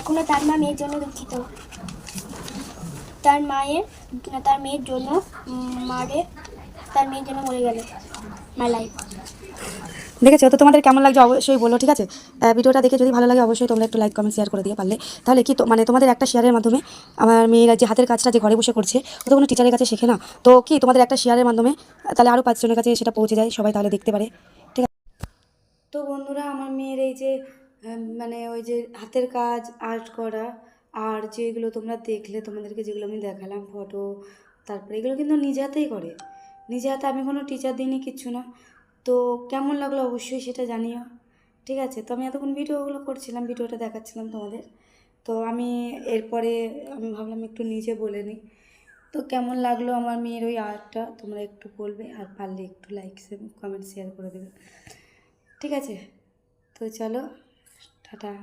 এখনো তার মা মেয়ের জন্য দুঃখিত। তার মেয়ের জন্য মরে গেল। My life. দেখেছো তো, তোমাদের কেমন লাগছে অবশ্যই বলো, ঠিক আছে? ভিডিওটা দেখে যদি ভালো লাগে অবশ্যই তোমরা একটু লাইক কমেন্ট শেয়ার করে দিয়ে পারলে, তাহলে কি মানে তোমাদের একটা শেয়ারের মাধ্যমে আমার মেয়েরা যে হাতের কাজটা যে ঘরে বসে করছে, ও তো কোনো টিচারের কাছে শেখে না, তো কি তোমাদের একটা শেয়ারের মাধ্যমে তাহলে আরও 5 জনের কাছে সেটা পৌঁছে যায়, সবাই তাহলে দেখতে পারে, ঠিক আছে? তো বন্ধুরা, আমার মেয়ের এই যে মানে ওই যে হাতের কাজ আর্ট করা, আর যেগুলো তোমরা দেখলে, তোমাদেরকে যেগুলো আমি দেখালাম ফটো, তারপরে এগুলো কিন্তু নিজে হাতেই করে, নিজে হাতে, আমি কোনো টিচার দিইনি, কিচ্ছু না। তো কেমন লাগলো অবশ্যই সেটা জানিও, ঠিক আছে? তো আমি এতক্ষণ ভিডিওগুলো করছিলাম, ভিডিওটা দেখাচ্ছিলাম তোমাদের, তো এরপরে আমি ভাবলাম একটু নিজে বলে নিই। তো কেমন লাগলো আমার মেয়ের ওই আর্টটা তোমরা একটু বলবে, আর পারলে একটু লাইক কমেন্ট শেয়ার করে দেবে, ঠিক আছে? তো চলো, টাটা।